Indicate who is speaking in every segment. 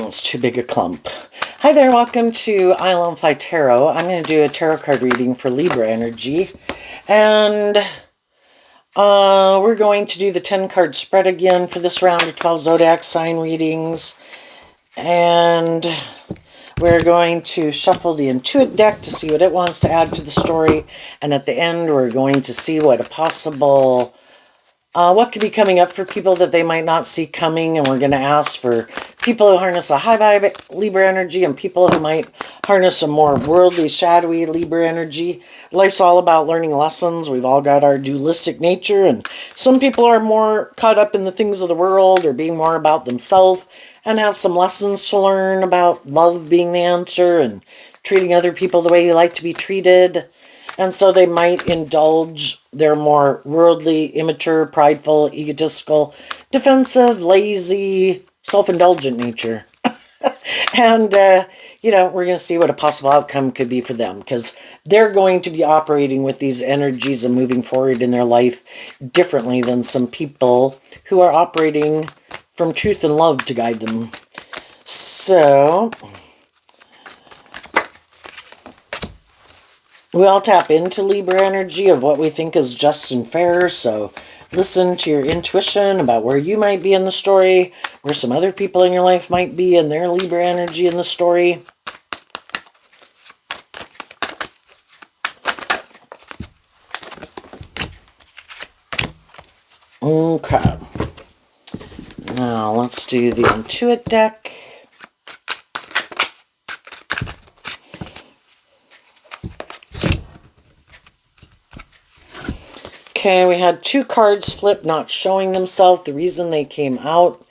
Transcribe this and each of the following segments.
Speaker 1: It's too big a clump. Hi there, welcome to Island Fly Tarot. I'm going to do a tarot card reading for Libra energy. And we're going to do the 10 card spread again for this round of 12 zodiac sign readings. And we're going to shuffle the Intuit deck to see what it wants to add to the story. And at the end, we're going to see what a possible... what could be coming up for people that they might not see coming, and we're going to ask for people who harness a high vibe Libra energy and people who might harness a more worldly, shadowy Libra energy. Life's all about learning lessons. We've all got our dualistic nature, and some people are more caught up in the things of the world or being more about themselves and have some lessons to learn about love being the answer and treating other people the way you like to be treated. And so they might indulge their more worldly, immature, prideful, egotistical, defensive, lazy, self-indulgent nature. And, we're going to see what a possible outcome could be for them, because they're going to be operating with these energies and moving forward in their life differently than some people who are operating from truth and love to guide them. So... we all tap into Libra energy of what we think is just and fair, so listen to your intuition about where you might be in the story, where some other people in your life might be in their Libra energy in the story. Okay. Now let's do the Intuit deck. Okay, we had two cards flip, not showing themselves. The reason they came out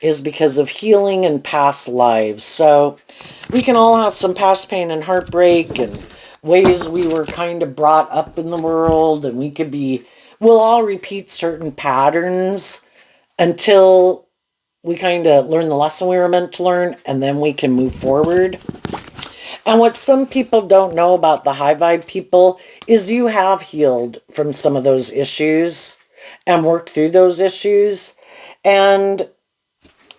Speaker 1: is because of healing and past lives. So we can all have some past pain and heartbreak and ways we were kind of brought up in the world. And we'll all repeat certain patterns until we kind of learn the lesson we were meant to learn, and then we can move forward. And what some people don't know about the high vibe people is you have healed from some of those issues and worked through those issues. And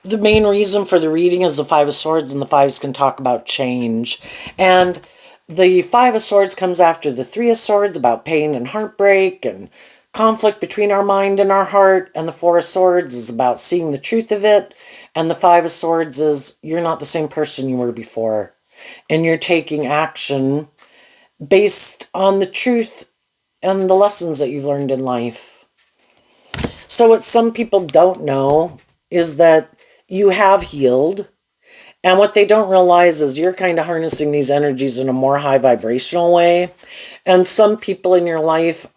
Speaker 1: the main reason for the reading is the Five of Swords, and the Fives can talk about change. And the Five of Swords comes after the Three of Swords, about pain and heartbreak and conflict between our mind and our heart. And the Four of Swords is about seeing the truth of it. And the Five of Swords is you're not the same person you were before. And you're taking action based on the truth and the lessons that you've learned in life. So what some people don't know is that you have healed. And what they don't realize is you're kind of harnessing these energies in a more high vibrational way. And some people in your life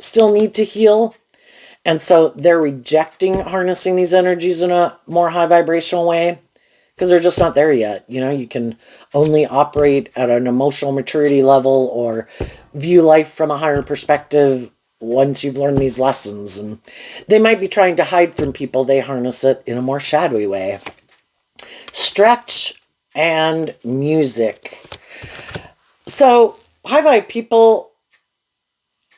Speaker 1: still need to heal. And so they're rejecting harnessing these energies in a more high vibrational way, because they're just not there yet. You can only operate at an emotional maturity level or view life from a higher perspective once you've learned these lessons. And they might be trying to hide from people. They harness it in a more shadowy way. Stretch and music. So, high vibe people,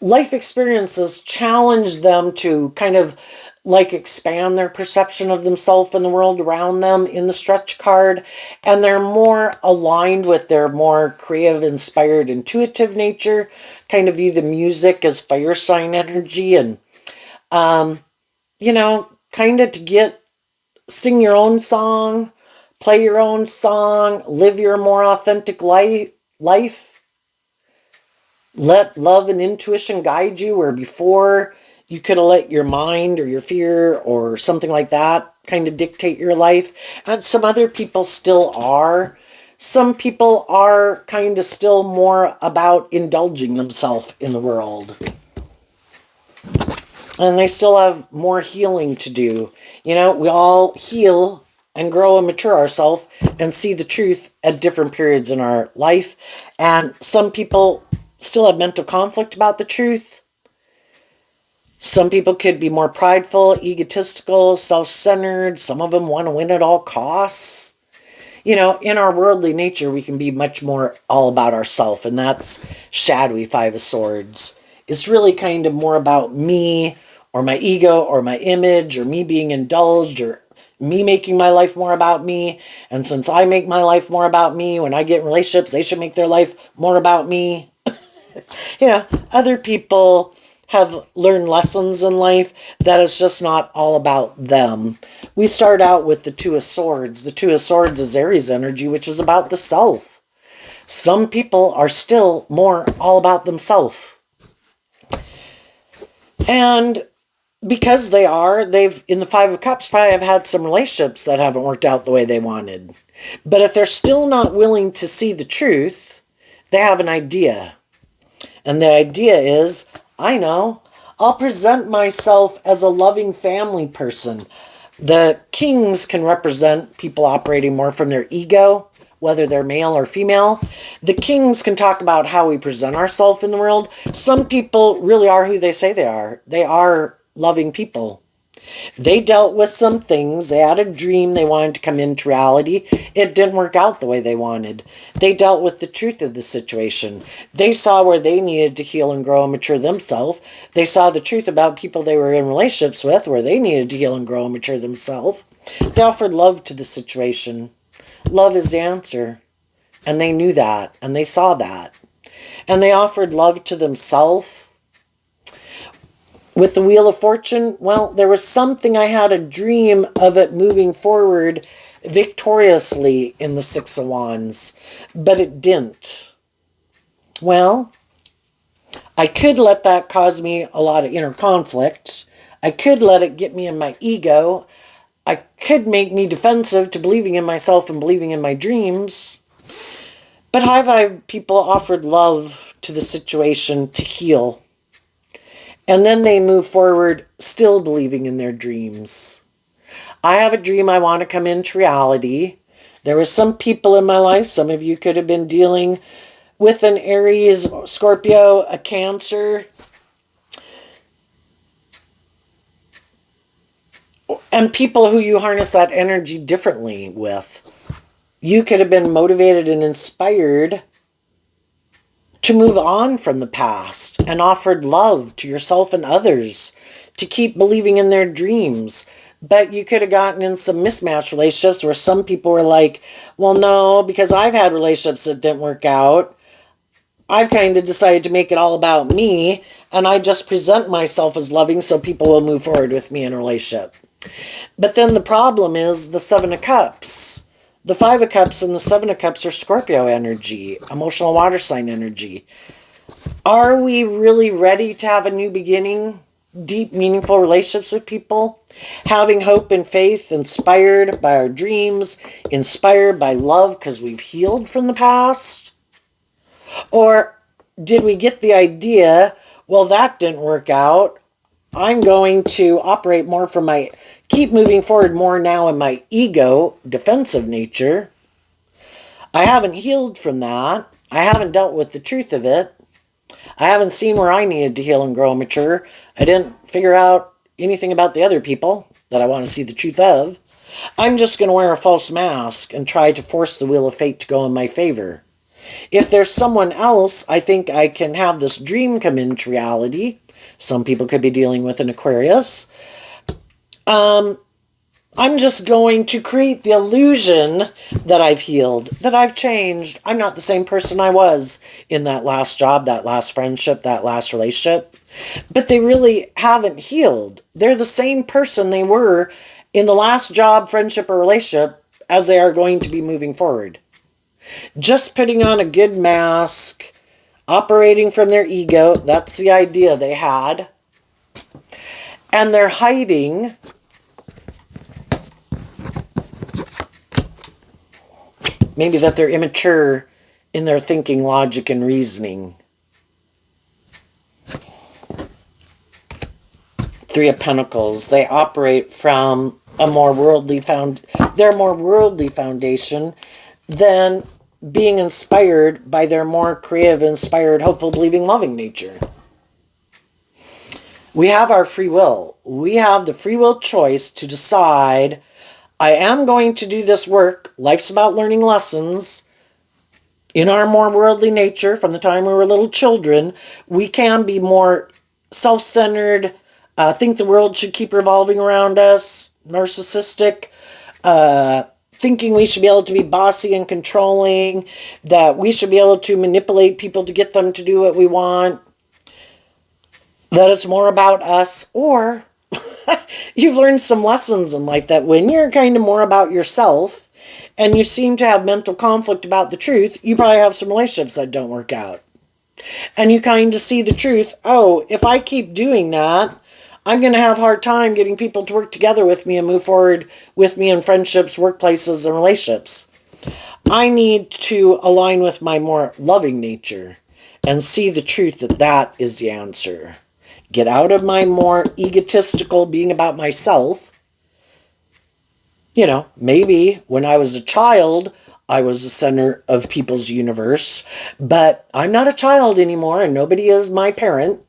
Speaker 1: life experiences challenge them to kind of expand their perception of themselves and the world around them in the stretch card. And they're more aligned with their more creative, inspired, intuitive nature. Kind of view the music as fire sign energy. And, kind of to sing your own song, play your own song, live your more authentic life. Let love and intuition guide you, where before you could have let your mind or your fear or something like that kind of dictate your life. And some other people still are. Some people are kind of still more about indulging themselves in the world. And they still have more healing to do. We all heal and grow and mature ourselves and see the truth at different periods in our life. And some people still have mental conflict about the truth. Some people could be more prideful, egotistical, self-centered. Some of them want to win at all costs. In our worldly nature, we can be much more all about ourselves, and that's shadowy Five of Swords. It's really kind of more about me or my ego or my image or me being indulged or me making my life more about me. And since I make my life more about me, when I get in relationships, they should make their life more about me. Other people have learned lessons in life that it's just not all about them. We start out with the Two of Swords. The Two of Swords is Aries energy, which is about the self. Some people are still more all about themselves. And because they've, in the Five of Cups, probably have had some relationships that haven't worked out the way they wanted. But if they're still not willing to see the truth, they have an idea. And the idea is, I know, I'll present myself as a loving family person. The kings can represent people operating more from their ego, whether they're male or female. The kings can talk about how we present ourselves in the world. Some people really are who they say they are. They are loving people. They dealt with some things. They had a dream they wanted to come into reality. It didn't work out the way they wanted. They dealt with the truth of the situation. They saw where they needed to heal and grow and mature themselves. They saw the truth about people they were in relationships with, where they needed to heal and grow and mature themselves. They offered love to the situation. Love is the answer. And they knew that, and they saw that. And they offered love to themselves. With the Wheel of Fortune, well, there was something, I had a dream of it moving forward victoriously in the Six of Wands, but it didn't. Well, I could let that cause me a lot of inner conflict. I could let it get me in my ego. I could make me defensive to believing in myself and believing in my dreams. But high vibe people offered love to the situation to heal. And then they move forward still believing in their dreams. I have a dream I want to come into reality. There were some people in my life, some of you could have been dealing with an Aries, Scorpio, a Cancer. And people who you harness that energy differently with. You could have been motivated and inspired to move on from the past and offered love to yourself and others to keep believing in their dreams. But you could have gotten in some mismatched relationships where some people were like, well, no, because I've had relationships that didn't work out. I've kind of decided to make it all about me, and I just present myself as loving so people will move forward with me in a relationship. But then the problem is the Seven of Cups. The Five of Cups and the Seven of Cups are Scorpio energy, emotional water sign energy. Are we really ready to have a new beginning? Deep, meaningful relationships with people? Having hope and faith, inspired by our dreams, inspired by love because we've healed from the past? Or did we get the idea, well, that didn't work out. I'm going to operate more from keep moving forward more now in my ego, defensive nature. I haven't healed from that. I haven't dealt with the truth of it. I haven't seen where I needed to heal and grow and mature. I didn't figure out anything about the other people that I want to see the truth of. I'm just going to wear a false mask and try to force the wheel of fate to go in my favor. If there's someone else, I think I can have this dream come into reality. Some people could be dealing with an Aquarius. I'm just going to create the illusion that I've healed, that I've changed. I'm not the same person I was in that last job, that last friendship, that last relationship. But they really haven't healed. They're the same person they were in the last job, friendship, or relationship as they are going to be moving forward. Just putting on a good mask, operating from their ego. That's the idea they had. And they're hiding maybe that they're immature in their thinking, logic, and reasoning. Three of Pentacles. They operate from a more worldly foundation than being inspired by their more creative, inspired, hopeful, believing, loving nature. We have our free will. We have the free will choice to decide, I am going to do this work. Life's about learning lessons. In our more worldly nature, from the time we were little children, we can be more self-centered, think the world should keep revolving around us, narcissistic. thinking we should be able to be bossy and controlling, that we should be able to manipulate people to get them to do what we want, that it's more about us, or you've learned some lessons in life that when you're kind of more about yourself and you seem to have mental conflict about the truth, you probably have some relationships that don't work out. And you kind of see the truth. Oh, if I keep doing that, I'm going to have a hard time getting people to work together with me and move forward with me in friendships, workplaces, and relationships. I need to align with my more loving nature and see the truth that that is the answer. Get out of my more egotistical being about myself. You know, maybe when I was a child, I was the center of people's universe, but I'm not a child anymore and nobody is my parent.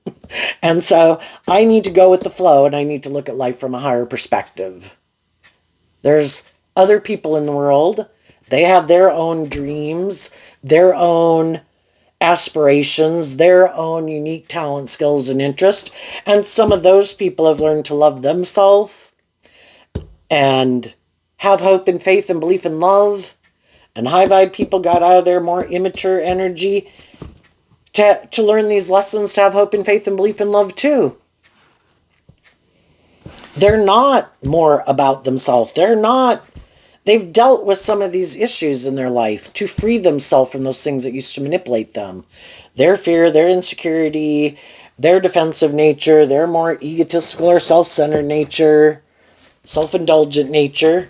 Speaker 1: And so I need to go with the flow and I need to look at life from a higher perspective. There's other people in the world. They have their own dreams, their own aspirations, their own unique talent, skills, and interest. And some of those people have learned to love themselves and have hope and faith and belief in love. And high vibe people got out of their more immature energy to learn these lessons, to have hope and faith and belief in love too. They're not more about themselves. They've dealt with some of these issues in their life to free themselves from those things that used to manipulate them. Their fear, their insecurity, their defensive nature, their more egotistical or self-centered nature, self-indulgent nature.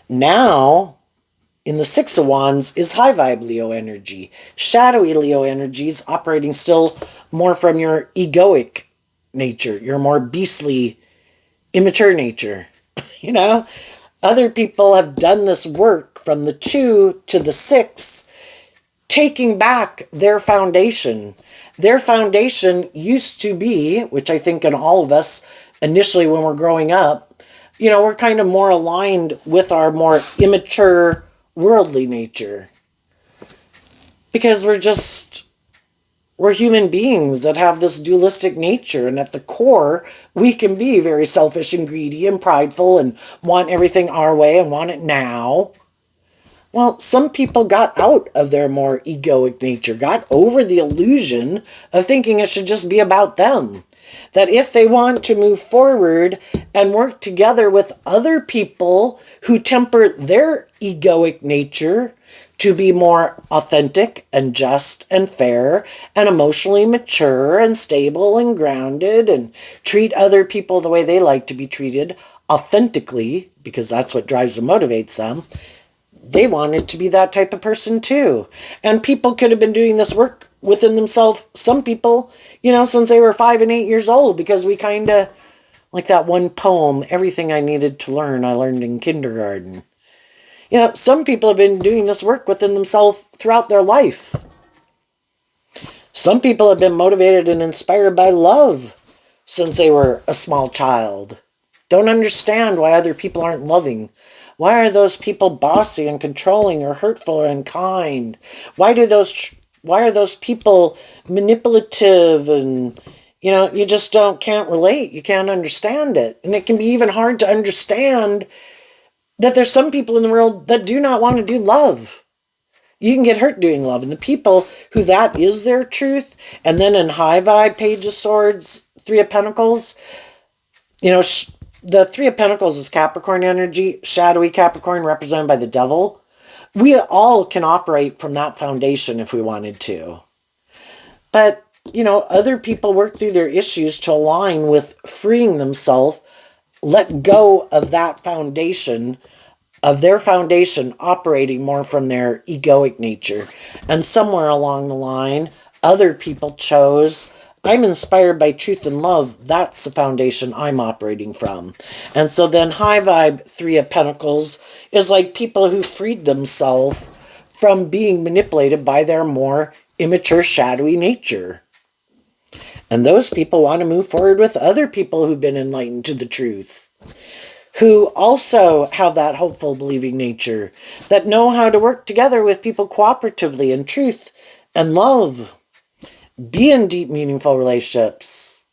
Speaker 1: Now, in the Six of Wands is high vibe Leo energy. Shadowy Leo energies operating still more from your egoic nature, your more beastly, immature nature. You know, other people have done this work from the 2 to the 6, taking back their foundation. Their foundation used to be, which I think in all of us initially when we're growing up, you know, we're kind of more aligned with our more immature worldly nature, because we're human beings that have this dualistic nature, and at the core we can be very selfish and greedy and prideful and want everything our way and want it now. Well, some people got out of their more egoic nature, got over the illusion of thinking it should just be about them. That if they want to move forward and work together with other people who temper their egoic nature to be more authentic and just and fair and emotionally mature and stable and grounded and treat other people the way they like to be treated authentically, because that's what drives and motivates them, they wanted to be that type of person too. And people could have been doing this work within themselves, some people, you know, since they were 5 and 8 years old, because we kind of, like that one poem, everything I needed to learn, I learned in kindergarten. You know, some people have been doing this work within themselves throughout their life. Some people have been motivated and inspired by love since they were a small child. Don't understand why other people aren't loving. Why are those people bossy and controlling or hurtful or unkind? Why are those people manipulative? And, you know, you just can't relate. You can't understand it. And it can be even hard to understand that there's some people in the world that do not want to do love. You can get hurt doing love. And the people who that is their truth, and then in high vibe, Page of Swords, 3 of Pentacles, you know, the 3 of Pentacles is Capricorn energy, shadowy Capricorn represented by the devil. We all can operate from that foundation if we wanted to. But, you know, other people work through their issues to align with freeing themselves, let go of that foundation, of their foundation operating more from their egoic nature. And somewhere along the line, other people chose, I'm inspired by truth and love. That's the foundation I'm operating from. And so then high vibe 3 of Pentacles is like people who freed themselves from being manipulated by their more immature, shadowy nature. And those people want to move forward with other people who've been enlightened to the truth, who also have that hopeful, believing nature, that know how to work together with people cooperatively in truth and love, be in deep, meaningful relationships.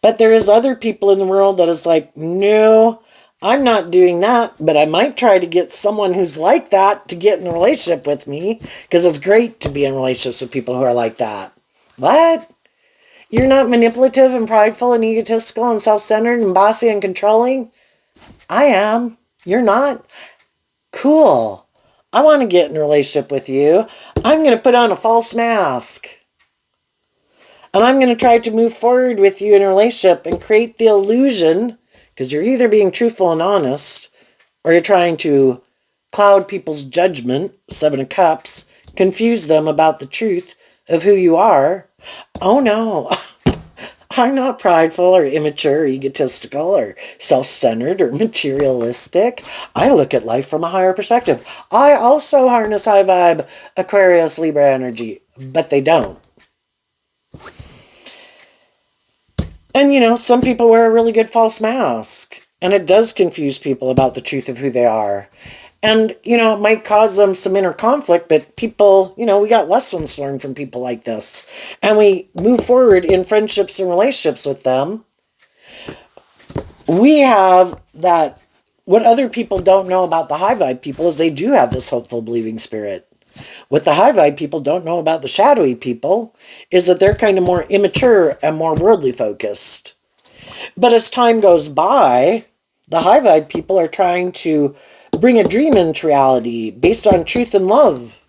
Speaker 1: But there is other people in the world that is like, no, I'm not doing that, but I might try to get someone who's like that to get in a relationship with me, because it's great to be in relationships with people who are like that. What? You're not manipulative and prideful and egotistical and self-centered and bossy and controlling? I am. You're not? Cool. I want to get in a relationship with you. I'm going to put on a false mask. And I'm going to try to move forward with you in a relationship and create the illusion, because you're either being truthful and honest, or you're trying to cloud people's judgment, Seven of Cups, confuse them about the truth of who you are. Oh no, I'm not prideful or immature or egotistical or self-centered or materialistic. I look at life from a higher perspective. I also harness high vibe Aquarius Libra energy, but they don't. And you know, some people wear a really good false mask, and it does confuse people about the truth of who they are. And, you know, it might cause them some inner conflict, but people, you know, we got lessons learned from people like this. And we move forward in friendships and relationships with them. We have that, what other people don't know about the high vibe people is they do have this hopeful, believing spirit. What the high vibe people don't know about the shadowy people is that they're kind of more immature and more worldly focused. But as time goes by, the high vibe people are trying to bring a dream into reality based on truth and love.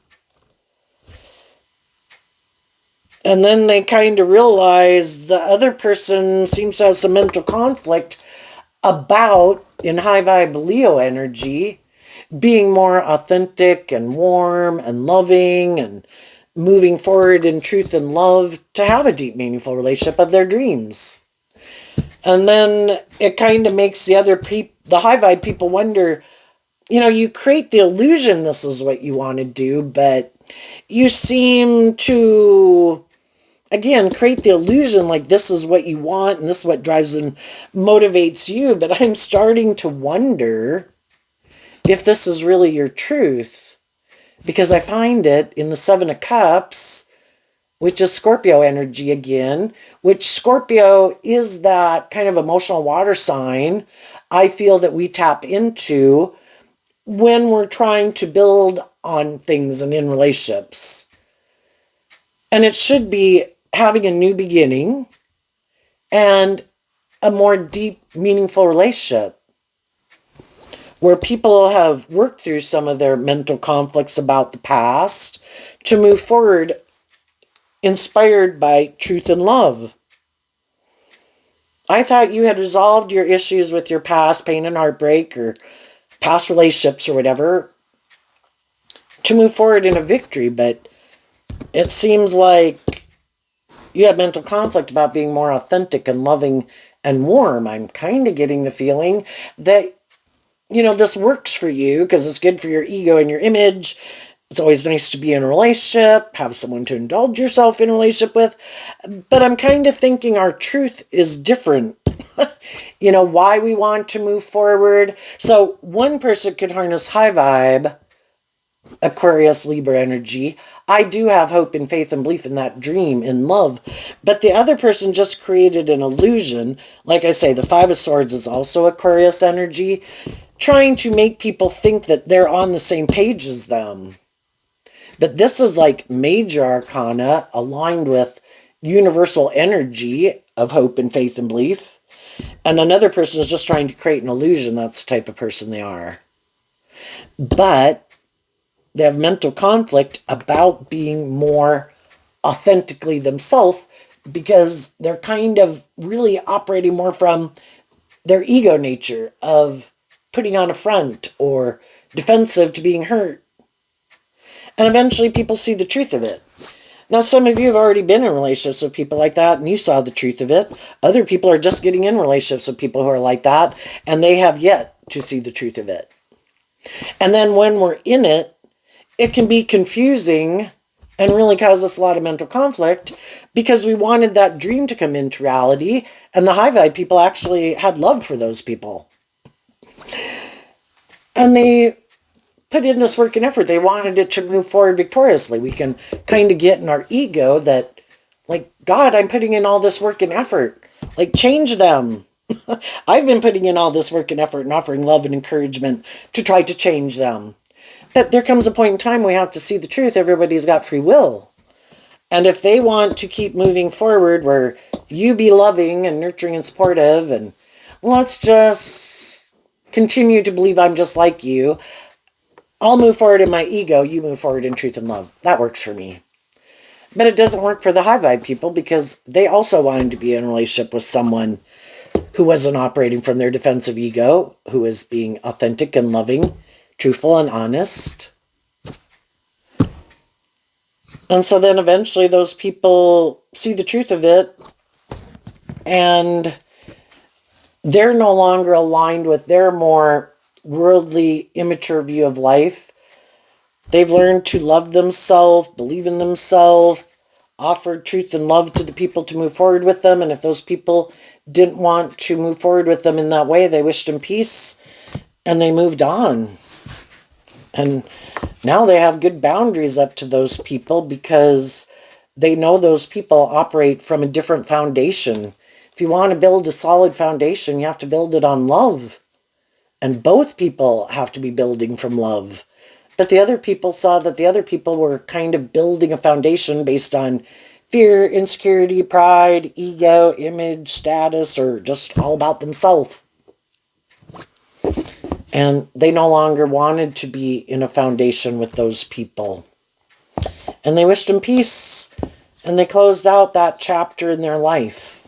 Speaker 1: And then they kind of realize the other person seems to have some mental conflict about, in high vibe Leo energy, being more authentic and warm and loving and moving forward in truth and love to have a deep, meaningful relationship of their dreams. And then it kind of makes the other people, the high vibe people, wonder, you know, you create the illusion this is what you want to do, but you seem to, again, create the illusion like this is what you want and this is what drives and motivates you. But I'm starting to wonder if this is really your truth, because I find it in the Seven of Cups, which is Scorpio energy again, which Scorpio is that kind of emotional water sign I feel that we tap into when we're trying to build on things and in relationships. And it should be having a new beginning and a more deep, meaningful relationship where people have worked through some of their mental conflicts about the past to move forward inspired by truth and love. I thought you had resolved your issues with your past pain and heartbreak or past relationships or whatever to move forward in a victory, but it seems like you have mental conflict about being more authentic and loving and warm. I'm kind of getting the feeling that, you know, this works for you because it's good for your ego and your image. It's always nice to be in a relationship, have someone to indulge yourself in a relationship with. But I'm kind of thinking our truth is different. You know, why we want to move forward. So one person could harness high vibe, Aquarius Libra energy. I do have hope and faith and belief in that dream, in love. But the other person just created an illusion. Like I say, the Five of Swords is also Aquarius energy, trying to make people think that they're on the same page as them. But this is like major arcana aligned with universal energy of hope and faith and belief. And another person is just trying to create an illusion that's the type of person they are. But they have mental conflict about being more authentically themselves because they're kind of really operating more from their ego nature of putting on a front or defensive to being hurt. And eventually people see the truth of it. Now, some of you have already been in relationships with people like that and you saw the truth of it. Other people are just getting in relationships with people who are like that and they have yet to see the truth of it. And then when we're in it, it can be confusing and really cause us a lot of mental conflict because we wanted that dream to come into reality and the high vibe people actually had love for those people. And they put in this work and effort. They wanted it to move forward victoriously. We can kind of get in our ego that, like, God, I'm putting in all this work and effort. Like, change them. I've been putting in all this work and effort and offering love and encouragement to try to change them. But there comes a point in time we have to see the truth. Everybody's got free will. And if they want to keep moving forward where you be loving and nurturing and supportive and let's just continue to believe I'm just like you, I'll move forward in my ego, you move forward in truth and love. That works for me. But it doesn't work for the high vibe people because they also wanted to be in a relationship with someone who wasn't operating from their defensive ego, who was being authentic and loving, truthful and honest. And so then eventually those people see the truth of it and they're no longer aligned with their more worldly, immature view of life. They've learned to love themselves, believe in themselves, offer truth and love to the people to move forward with them. And if those people didn't want to move forward with them in that way, they wished them peace and they moved on. And now they have good boundaries up to those people because they know those people operate from a different foundation. If you want to build a solid foundation, you have to build it on love. And both people have to be building from love. But the other people saw that the other people were kind of building a foundation based on fear, insecurity, pride, ego, image, status, or just all about themselves. And they no longer wanted to be in a foundation with those people. And they wished them peace. And they closed out that chapter in their life.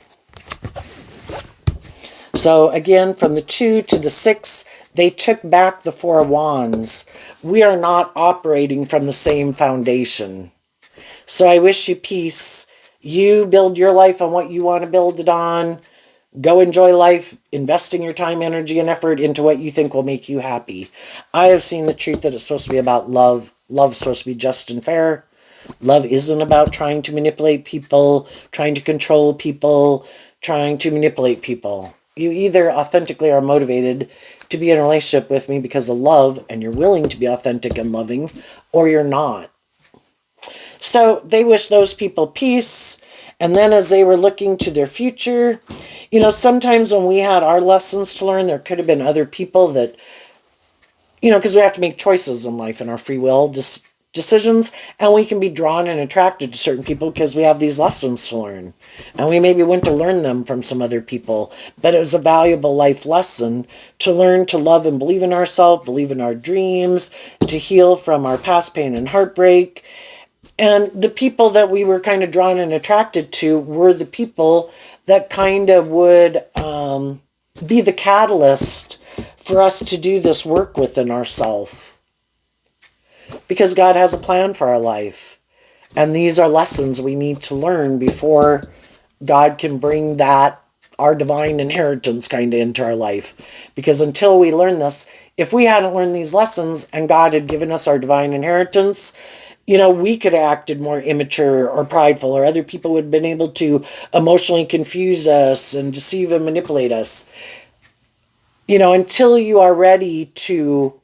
Speaker 1: So again, from the 2 to the 6, they took back the 4 wands. We are not operating from the same foundation. So I wish you peace. You build your life on what you want to build it on. Go enjoy life, investing your time, energy, and effort into what you think will make you happy. I have seen the truth that it's supposed to be about love. Love's supposed to be just and fair. Love isn't about trying to manipulate people, trying to control people, trying to manipulate people. You either authentically are motivated to be in a relationship with me because of love and you're willing to be authentic and loving, or you're not. So they wish those people peace. And then as they were looking to their future, you know, sometimes when we had our lessons to learn, there could have been other people that, you know, because we have to make choices in life and our free will decisions, and we can be drawn and attracted to certain people because we have these lessons to learn. And we maybe went to learn them from some other people, but it was a valuable life lesson to learn to love and believe in ourselves, believe in our dreams, to heal from our past pain and heartbreak. And the people that we were kind of drawn and attracted to were the people that kind of would be the catalyst for us to do this work within ourselves. Because God has a plan for our life. And these are lessons we need to learn before God can bring that, our divine inheritance, kind of into our life. Because until we learn this, if we hadn't learned these lessons and God had given us our divine inheritance, you know, we could have acted more immature or prideful, or other people would have been able to emotionally confuse us and deceive and manipulate us. You know, until you are ready to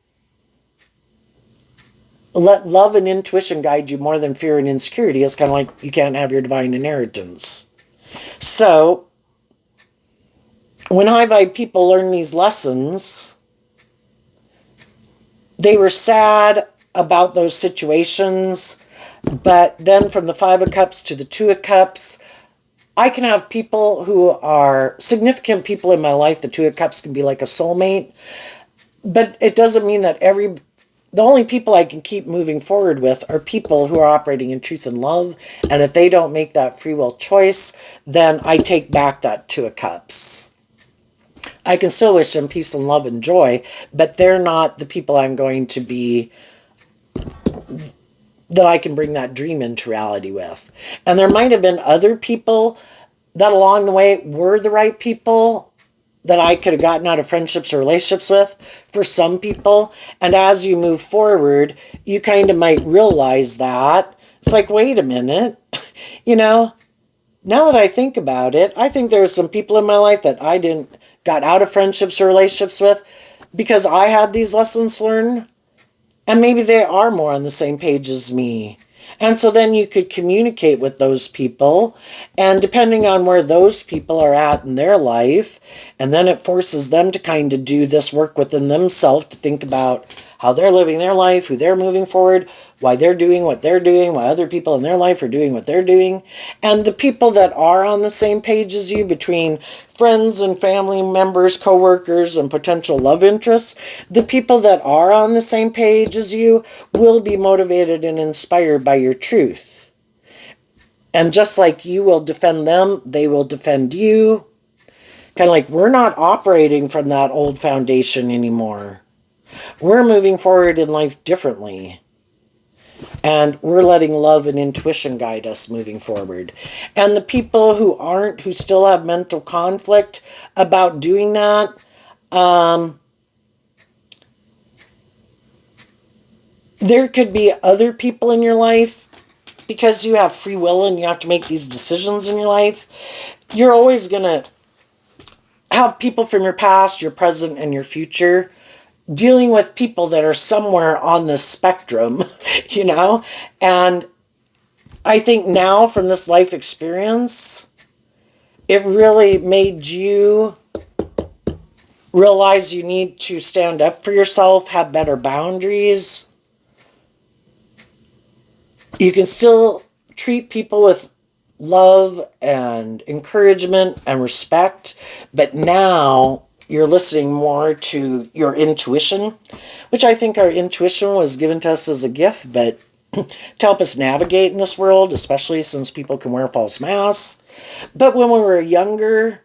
Speaker 1: let love and intuition guide you more than fear and insecurity, it's kind of like you can't have your divine inheritance. So, when high vibe people learn these lessons, they were sad about those situations, but then from the 5 of Cups to the 2 of Cups, I can have people who are significant people in my life. The 2 of Cups can be like a soulmate, but it doesn't mean that the only people I can keep moving forward with are people who are operating in truth and love, and if they don't make that free will choice, then I take back that 2 of Cups. I can still wish them peace and love and joy, but they're not the people I'm going to be, that I can bring that dream into reality with. And there might have been other people that along the way were the right people that I could have gotten out of friendships or relationships with for some people. And as you move forward, you kind of might realize that. It's like, wait a minute, you know, now that I think about it, I think there's some people in my life that I got out of friendships or relationships with because I had these lessons learned. And maybe they are more on the same page as me. And so then you could communicate with those people, and depending on where those people are at in their life, and then it forces them to kind of do this work within themselves to think about how they're living their life, who they're moving forward, why they're doing what they're doing, why other people in their life are doing what they're doing. And the people that are on the same page as you, between friends and family members, coworkers, and potential love interests, the people that are on the same page as you will be motivated and inspired by your truth. And just like you will defend them, they will defend you. Kind of like we're not operating from that old foundation anymore. We're moving forward in life differently. And we're letting love and intuition guide us moving forward. And the people who aren't, who still have mental conflict about doing that, there could be other people in your life, because you have free will and you have to make these decisions in your life. You're always going to have people from your past, your present, and your future dealing with people that are somewhere on the spectrum, you know? And I think now from this life experience, it really made you realize you need to stand up for yourself, have better boundaries. You can still treat people with love and encouragement and respect, but now you're listening more to your intuition, which I think our intuition was given to us as a gift, but to help us navigate in this world, especially since people can wear false masks. But when we were younger,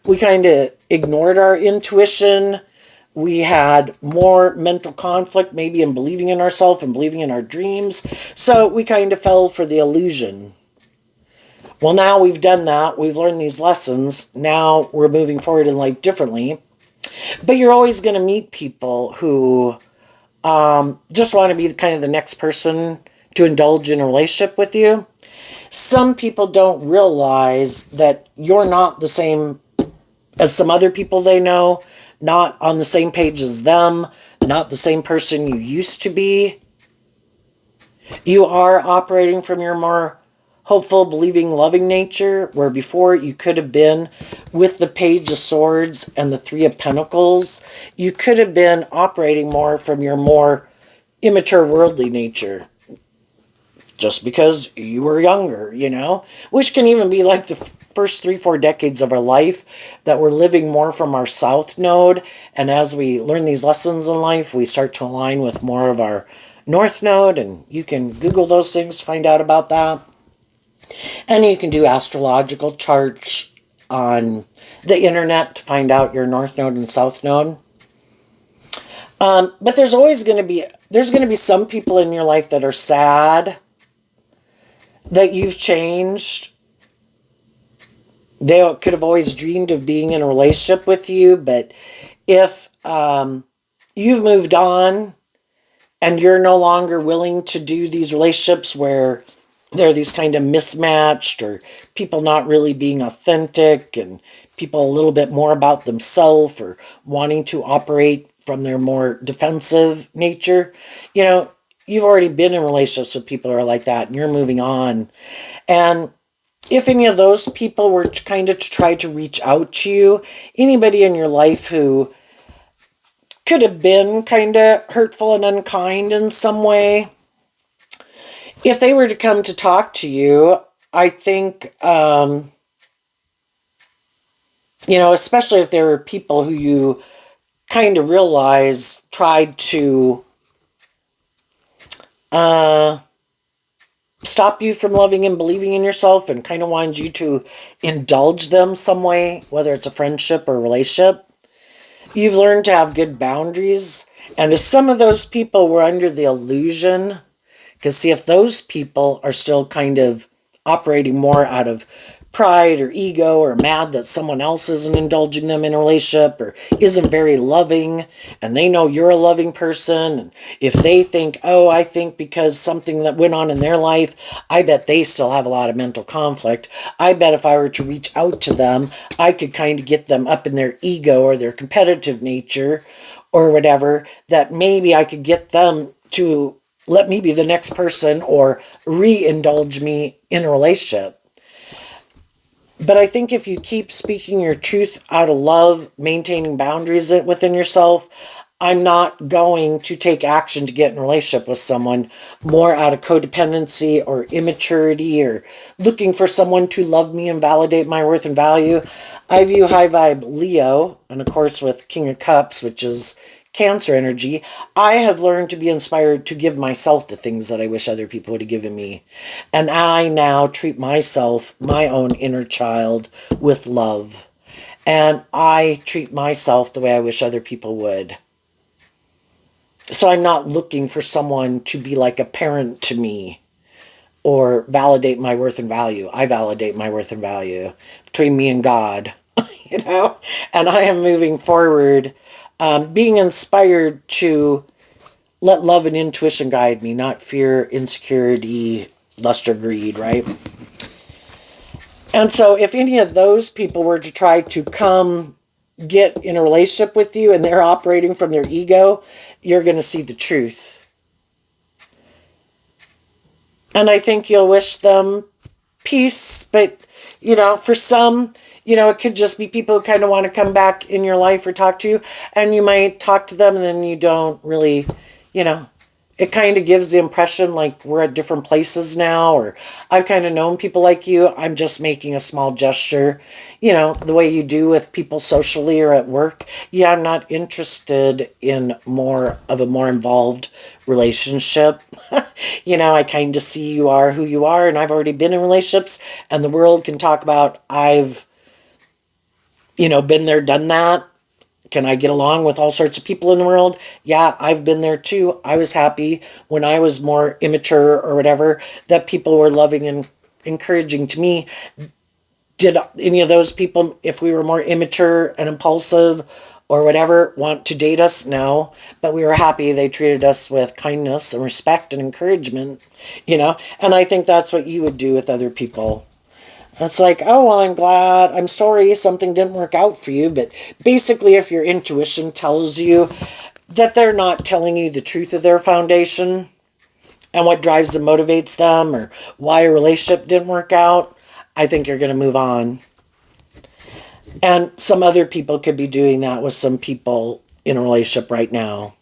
Speaker 1: we kind of ignored our intuition. We had more mental conflict, maybe in believing in ourselves and believing in our dreams. So we kind of fell for the illusion. Well, now we've done that. We've learned these lessons. Now we're moving forward in life differently. But you're always going to meet people who just want to be kind of the next person to indulge in a relationship with you. Some people don't realize that you're not the same as some other people they know, not on the same page as them, not the same person you used to be. You are operating from your more hopeful, believing, loving nature, where before you could have been with the Page of Swords and the Three of Pentacles. You could have been operating more from your more immature, worldly nature. Just because you were younger, you know? Which can even be like the first 3-4 decades of our life that we're living more from our South Node. And as we learn these lessons in life, we start to align with more of our North Node. And you can Google those things, find out about that. And you can do astrological charts on the internet to find out your North Node and South Node. But there's going to be some people in your life that are sad that you've changed. They could have always dreamed of being in a relationship with you, but if you've moved on and you're no longer willing to do these relationships where they're these kind of mismatched, or people not really being authentic, and people a little bit more about themselves or wanting to operate from their more defensive nature, you know, you've already been in relationships with people who are like that and you're moving on. And if any of those people were kind of to try to reach out to you, anybody in your life who could have been kind of hurtful and unkind in some way, if they were to come to talk to you, I think, you know, especially if there were people who you kind of realize tried to stop you from loving and believing in yourself and kind of wanted you to indulge them some way, whether it's a friendship or a relationship, you've learned to have good boundaries. And if some of those people were under the illusion, because see, if those people are still kind of operating more out of pride or ego, or mad that someone else isn't indulging them in a relationship or isn't very loving, and they know you're a loving person, and if they think, oh, I think because something that went on in their life, I bet they still have a lot of mental conflict. I bet if I were to reach out to them, I could kind of get them up in their ego or their competitive nature or whatever, that maybe I could get them to let me be the next person or re-indulge me in a relationship. But I think if you keep speaking your truth out of love, maintaining boundaries within yourself, I'm not going to take action to get in a relationship with someone more out of codependency or immaturity or looking for someone to love me and validate my worth and value. I view high vibe Leo, and of course with King of Cups, which is Cancer energy, I have learned to be inspired to give myself the things that I wish other people would have given me. And I now treat myself, my own inner child, with love. And I treat myself the way I wish other people would. So I'm not looking for someone to be like a parent to me or validate my worth and value. I validate my worth and value between me and God, you know? And I am moving forward, being inspired to let love and intuition guide me, not fear, insecurity, lust, or greed, right? And so if any of those people were to try to come get in a relationship with you and they're operating from their ego, you're going to see the truth. And I think you'll wish them peace, but, for some, it could just be people who kind of want to come back in your life or talk to you, and you might talk to them and then you don't really, it kind of gives the impression like we're at different places now, or I've kind of known people like you. I'm just making a small gesture, the way you do with people socially or at work. Yeah, I'm not interested in more of a more involved relationship. I kind of see you are who you are, and I've already been in relationships, and the world can talk about I've, been there, done that. Can I get along with all sorts of people in the world? Yeah, I've been there too. I was happy when I was more immature or whatever that people were loving and encouraging to me. Did any of those people, if we were more immature and impulsive or whatever, want to date us? No. But we were happy they treated us with kindness and respect and encouragement, And I think that's what you would do with other people. It's like, oh, well, I'm sorry something didn't work out for you. But basically, if your intuition tells you that they're not telling you the truth of their foundation and what drives them, motivates them, or why a relationship didn't work out, I think you're going to move on. And some other people could be doing that with some people in a relationship right now.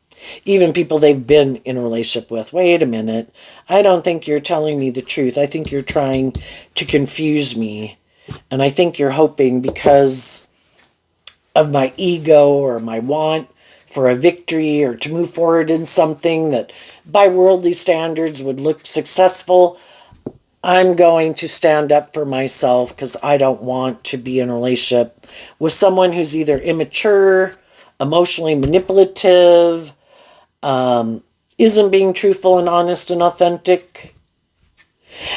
Speaker 1: Even people they've been in a relationship with. Wait a minute. I don't think you're telling me the truth. I think you're trying to confuse me. And I think you're hoping because of my ego or my want for a victory or to move forward in something that by worldly standards would look successful. I'm going to stand up for myself because I don't want to be in a relationship with someone who's either immature, emotionally manipulative, isn't being truthful and honest and authentic.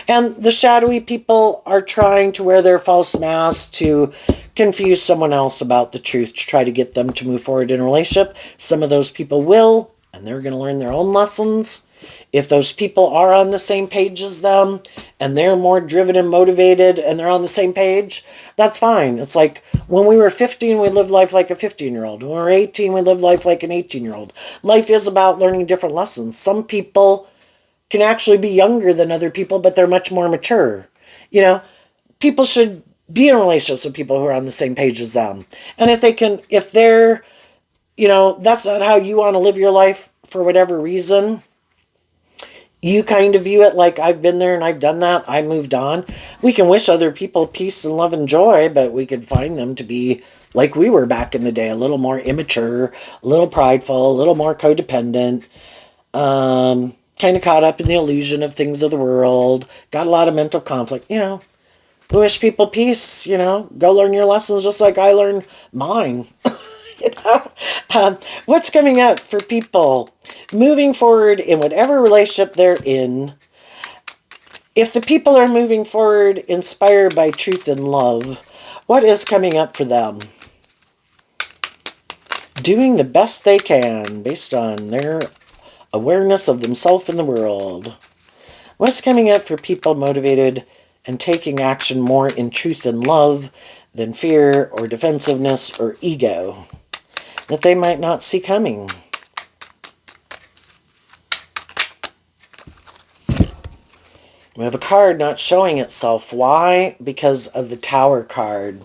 Speaker 1: And the shadowy people are trying to wear their false mask to confuse someone else about the truth to try to get them to move forward in a relationship. Some of those people will, and they're going to learn their own lessons. If those people are on the same page as them and they're more driven and motivated and they're on the same page, that's fine. It's like when we were 15, we lived life like a 15-year-old. When we were 18, we lived life like an 18-year-old. Life is about learning different lessons. Some people can actually be younger than other people, but they're much more mature. People should be in relationships with people who are on the same page as them. And if they're, that's not how you want to live your life for whatever reason, you kind of view it like I've been there and I've done that, I moved on. We can wish other people peace and love and joy, but we could find them to be like we were back in the day, a little more immature, a little prideful, a little more codependent, kind of caught up in the illusion of things of the world, got a lot of mental conflict. We wish people peace, go learn your lessons just like I learned mine. What's coming up for people moving forward in whatever relationship they're in? If the people are moving forward inspired by truth and love, what is coming up for them? Doing the best they can based on their awareness of themselves in the world. What's coming up for people motivated and taking action more in truth and love than fear or defensiveness or ego that they might not see coming? We have a card not showing itself. Why? Because of the Tower card.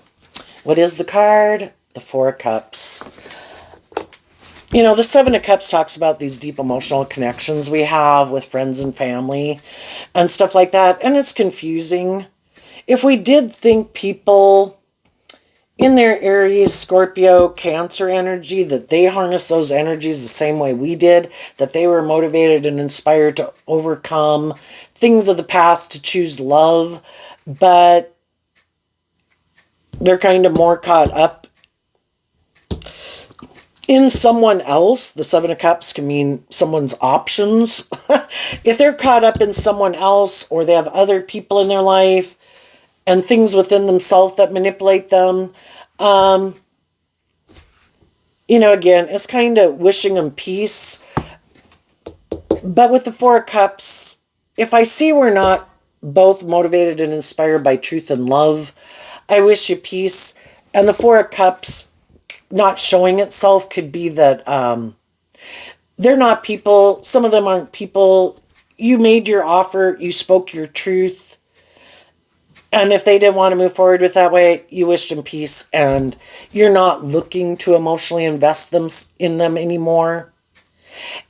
Speaker 1: What is the card? The Four of Cups. You know, the Seven of Cups talks about these deep emotional connections we have with friends and family and stuff like that. And it's confusing. If we did think people in their Aries, Scorpio, Cancer energy, that they harness those energies the same way we did, that they were motivated and inspired to overcome things of the past, to choose love, but they're kind of more caught up in someone else. The Seven of Cups can mean someone's options. If they're caught up in someone else, or they have other people in their life and things within themselves that manipulate them, you know, again, it's kind of wishing them peace. But with the Four of Cups, if I see we're not both motivated and inspired by truth and love, I wish you peace. And the Four of Cups not showing itself could be that they're not people. Some of them aren't people. You made your offer. You spoke your truth. And if they didn't want to move forward with that way, you wished them peace. And you're not looking to emotionally invest in them anymore.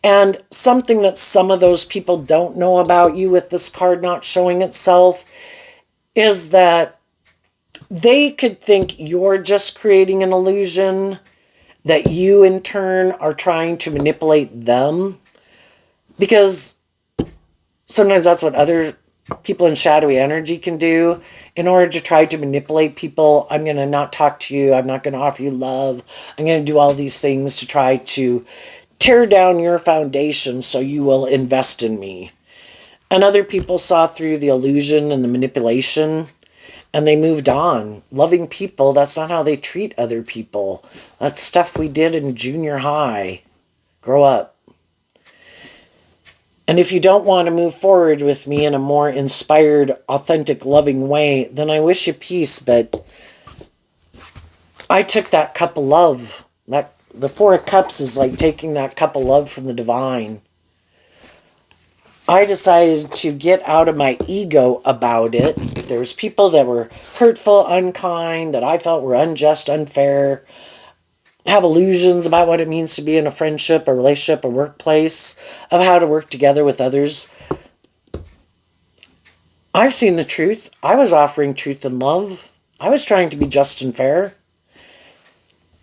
Speaker 1: And something that some of those people don't know about you with this card not showing itself is that they could think you're just creating an illusion, that you in turn are trying to manipulate them. Because sometimes that's what other people in shadowy energy can do in order to try to manipulate people. I'm going to not talk to you. I'm not going to offer you love. I'm going to do all these things to try to tear down your foundation so you will invest in me. And other people saw through the illusion and the manipulation, and they moved on. Loving people, that's not how they treat other people. That's stuff we did in junior high. Grow up. And if you don't want to move forward with me in a more inspired, authentic, loving way, then I wish you peace. But I took that cup of love. The Four of Cups is like taking that cup of love from the divine. I decided to get out of my ego about it. If there was people that were hurtful, unkind, that I felt were unjust, unfair, have illusions about what it means to be in a friendship, a relationship, a workplace, of how to work together with others. I've seen the truth. I was offering truth and love. I was trying to be just and fair.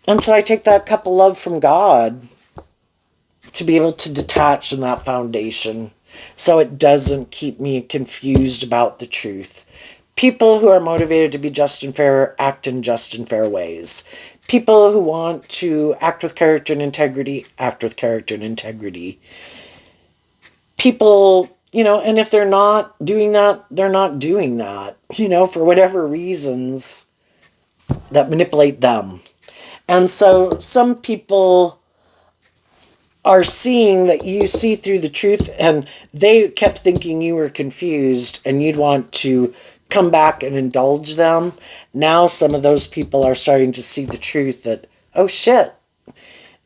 Speaker 1: And so I take that cup of love from God to be able to detach from that foundation so it doesn't keep me confused about the truth. People who are motivated to be just and fair act in just and fair ways. People who want to act with character and integrity act with character and integrity. People, you know, and if they're not doing that, they're not doing that, you know, for whatever reasons that manipulate them. And so some people are seeing that you see through the truth, and they kept thinking you were confused and you'd want to come back and indulge them. Now some of those people are starting to see the truth that, oh shit,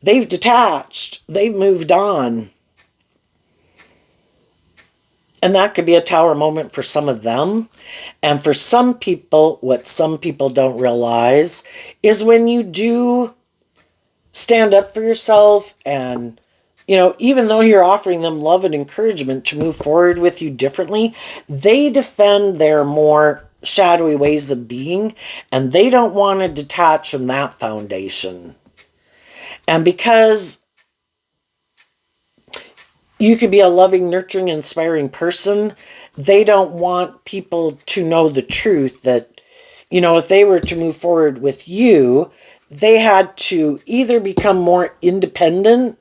Speaker 1: they've detached, they've moved on. And that could be a tower moment for some of them. And for some people, what some people don't realize is when you do stand up for yourself and, you know, even though you're offering them love and encouragement to move forward with you differently, they defend their more shadowy ways of being, and they don't want to detach from that foundation. And because you could be a loving, nurturing, inspiring person, they don't want people to know the truth that, you know, if they were to move forward with you, they had to either become more independent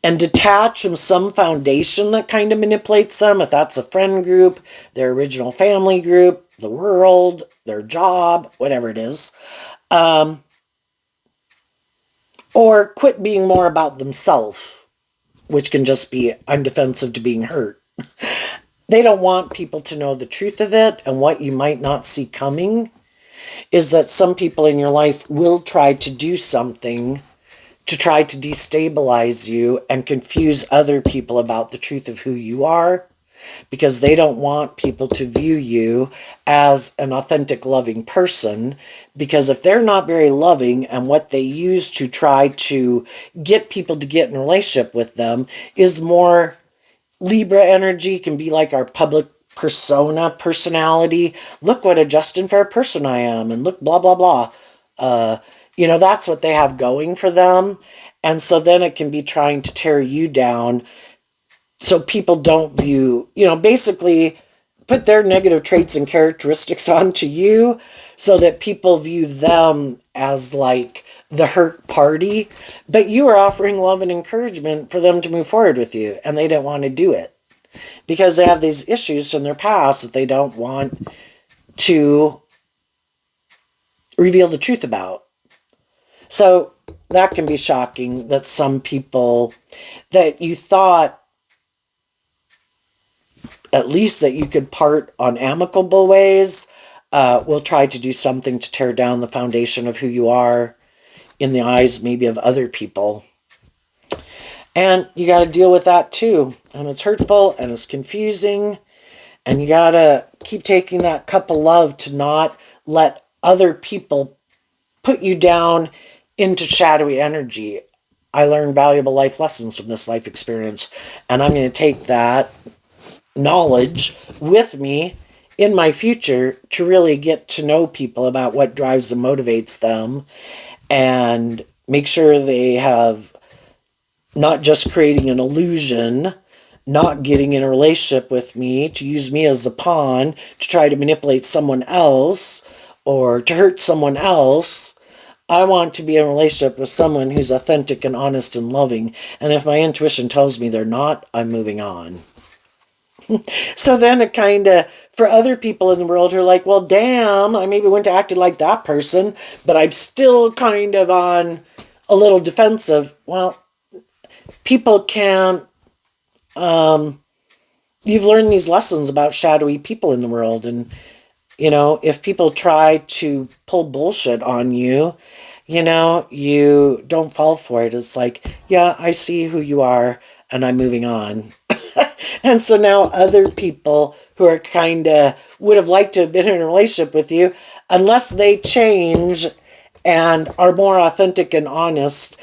Speaker 1: and detach from some foundation that kind of manipulates them, if that's a friend group, their original family group, the world, their job, whatever it is, or quit being more about themselves, which can just be I'm defensive to being hurt. They don't want people to know the truth of it, and what you might not see coming is that some people in your life will try to do something to try to destabilize you and confuse other people about the truth of who you are. because they don't want people to view you as an authentic, loving person. Because if they're not very loving, and what they use to try to get people to get in a relationship with them is more Libra energy, can be like our public persona, personality. Look what a just and fair person I am, and look, blah, blah, blah. That's what they have going for them. And so then it can be trying to tear you down so people don't view, basically put their negative traits and characteristics onto you so that people view them as like the hurt party. But you are offering love and encouragement for them to move forward with you, and they don't want to do it because they have these issues from their past that they don't want to reveal the truth about. So that can be shocking, that some people that you thought at least that you could part on amicable ways will try to do something to tear down the foundation of who you are in the eyes maybe of other people. And you got to deal with that too. And it's hurtful and it's confusing. And you got to keep taking that cup of love to not let other people put you down into shadowy energy. I learned valuable life lessons from this life experience. And I'm going to take that knowledge with me in my future to really get to know people about what drives and motivates them, and make sure they have not just creating an illusion, not getting in a relationship with me to use me as a pawn to try to manipulate someone else or to hurt someone else. I want to be in a relationship with someone who's authentic and honest and loving. And if my intuition tells me they're not, I'm moving on. So then it kind of, for other people in the world who are like, well, damn, I maybe wouldn't have acted like that person, but I'm still kind of on a little defensive. Well, people can, you've learned these lessons about shadowy people in the world. And, if people try to pull bullshit on you, you don't fall for it. It's like, yeah, I see who you are and I'm moving on. And so now other people who are kind of would have liked to have been in a relationship with you, unless they change and are more authentic and honest,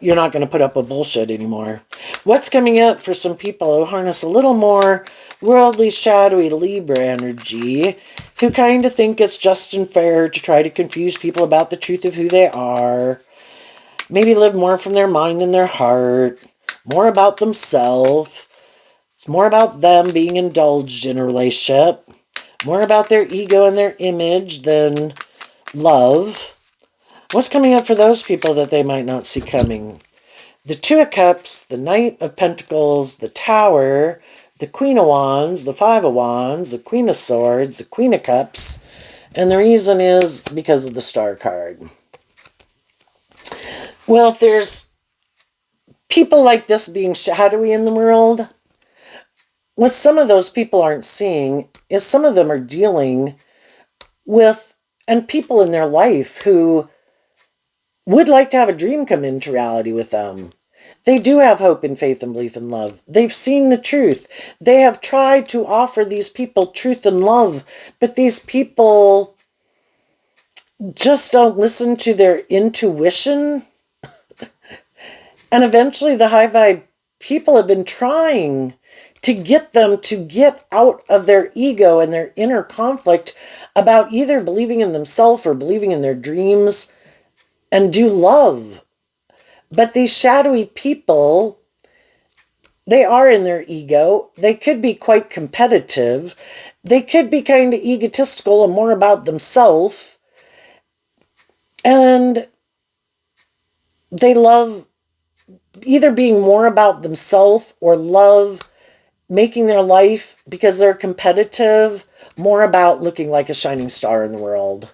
Speaker 1: you're not going to put up with bullshit anymore. What's coming up for some people who harness a little more worldly, shadowy Libra energy, who kind of think it's just and fair to try to confuse people about the truth of who they are, maybe live more from their mind than their heart, more about themselves. It's more about them being indulged in a relationship, more about their ego and their image than love. What's coming up for those people that they might not see coming? The Two of Cups, the Knight of Pentacles, the Tower, the Queen of Wands, the Five of Wands, the Queen of Swords, the Queen of Cups. And the reason is because of the Star card. Well, if there's people like this being shadowy in the world, what some of those people aren't seeing is some of them are dealing with, and people in their life who would like to have a dream come into reality with them. They do have hope and faith and belief and love. They've seen the truth. They have tried to offer these people truth and love, but these people just don't listen to their intuition. And eventually the high vibe people have been trying to get them to get out of their ego and their inner conflict about either believing in themselves or believing in their dreams and do love. But these shadowy people, they are in their ego. They could be quite competitive. They could be kind of egotistical and more about themselves. And they love either being more about themselves or love making their life, because they're competitive, more about looking like a shining star in the world.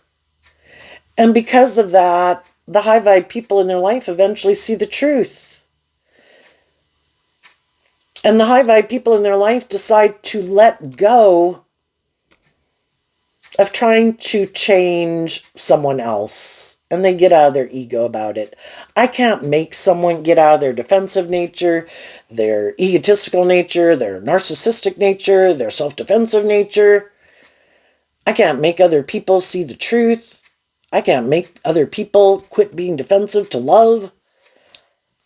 Speaker 1: And because of that, the high vibe people in their life eventually see the truth. And the high vibe people in their life decide to let go of trying to change someone else, and they get out of their ego about it. I can't make someone get out of their defensive nature, their egotistical nature, their narcissistic nature, their self-defensive nature. I can't make other people see the truth. I can't make other people quit being defensive to love.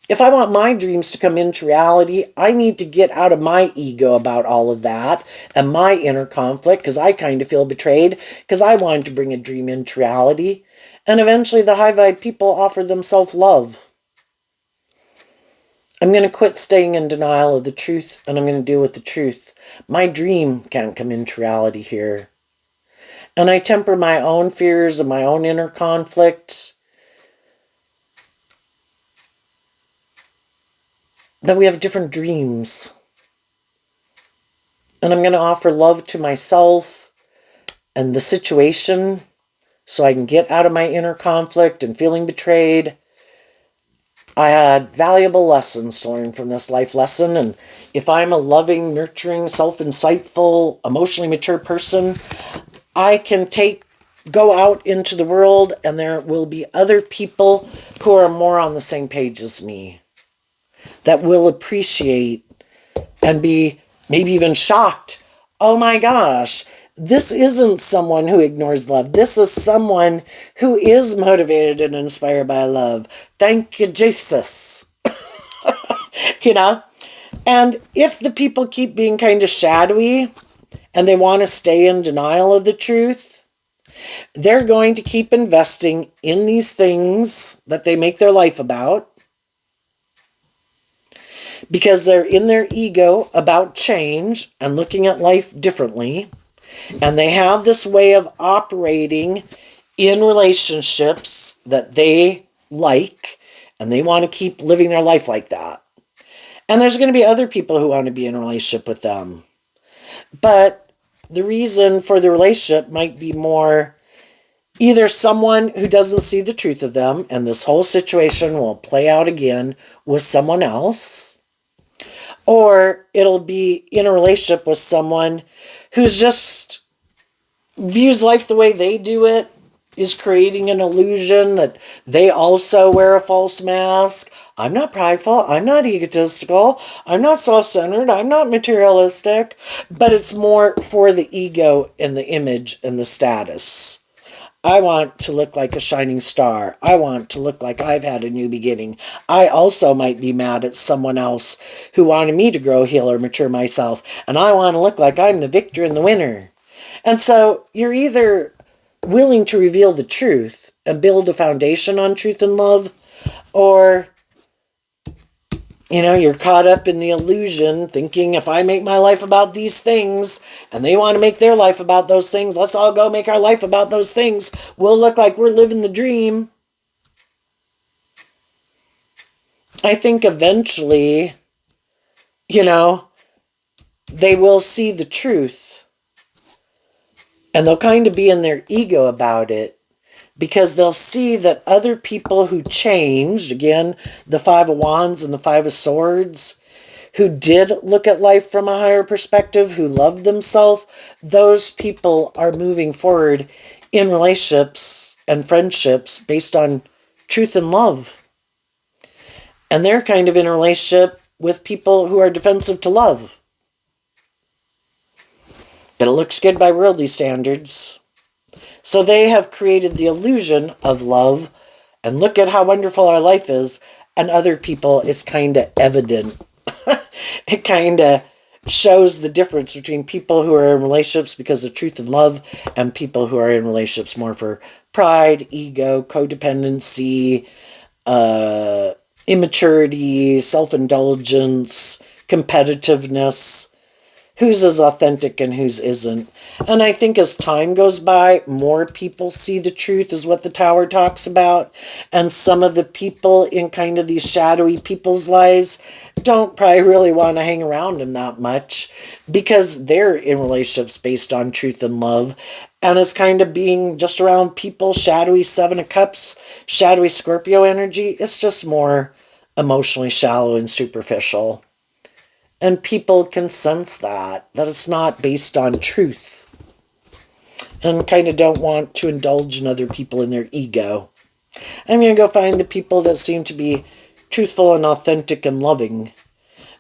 Speaker 1: If I want my dreams to come into reality, I need to get out of my ego about all of that and my inner conflict, because I kind of feel betrayed because I wanted to bring a dream into reality. And eventually the high vibe people offer them self-love. I'm going to quit staying in denial of the truth, and I'm going to deal with the truth. My dream can't come into reality here. And I temper my own fears and my own inner conflict. That we have different dreams. And I'm going to offer love to myself and the situation so I can get out of my inner conflict and feeling betrayed. I had valuable lessons to learn from this life lesson. And if I'm a loving, nurturing, self-insightful, emotionally mature person, I can go out into the world, and there will be other people who are more on the same page as me, that will appreciate and be maybe even shocked. Oh my gosh, this isn't someone who ignores love. This is someone who is motivated and inspired by love. Thank you, Jesus. You know? And if the people keep being kind of shadowy and they want to stay in denial of the truth, they're going to keep investing in these things that they make their life about, because they're in their ego about change and looking at life differently. And they have this way of operating in relationships that they like, and they want to keep living their life like that. And there's going to be other people who want to be in a relationship with them. But the reason for the relationship might be more either someone who doesn't see the truth of them, and this whole situation will play out again with someone else, or it'll be in a relationship with someone who's just views life the way they do it, is creating an illusion that they also wear a false mask. I'm not prideful, I'm not egotistical, I'm not self-centered, I'm not materialistic, but it's more for the ego and the image and the status. I want to look like a shining star. I want to look like I've had a new beginning. I also might be mad at someone else who wanted me to grow, heal, or mature myself. And I want to look like I'm the victor and the winner. And so you're either willing to reveal the truth and build a foundation on truth and love, or you're caught up in the illusion, thinking if I make my life about these things and they want to make their life about those things, let's all go make our life about those things. We'll look like we're living the dream. I think eventually, they will see the truth, and they'll kind of be in their ego about it, because they'll see that other people who changed, again, the Five of Wands and the Five of Swords, who did look at life from a higher perspective, who loved themselves, those people are moving forward in relationships and friendships based on truth and love. And they're kind of in a relationship with people who are defensive to love. But it looks good by worldly standards. So they have created the illusion of love, and look at how wonderful our life is, and other people, it's kind of evident. It kind of shows the difference between people who are in relationships because of truth and love and people who are in relationships more for pride, ego, codependency, immaturity, self-indulgence, competitiveness. Whose is authentic and whose isn't. And I think as time goes by, more people see the truth, is what the Tower talks about. And some of the people in kind of these shadowy people's lives don't probably really want to hang around them that much, because they're in relationships based on truth and love. And it's kind of being just around people, shadowy Seven of Cups, shadowy Scorpio energy. It's just more emotionally shallow and superficial. And people can sense that it's not based on truth. and kind of don't want to indulge in other people in their ego. I'm going to go find the people that seem to be truthful and authentic and loving,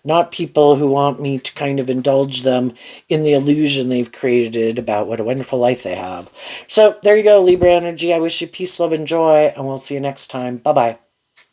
Speaker 1: not people who want me to kind of indulge them in the illusion they've created about what a wonderful life they have. So there you go, Libra energy. I wish you peace, love, and joy, and we'll see you next time. Bye-bye.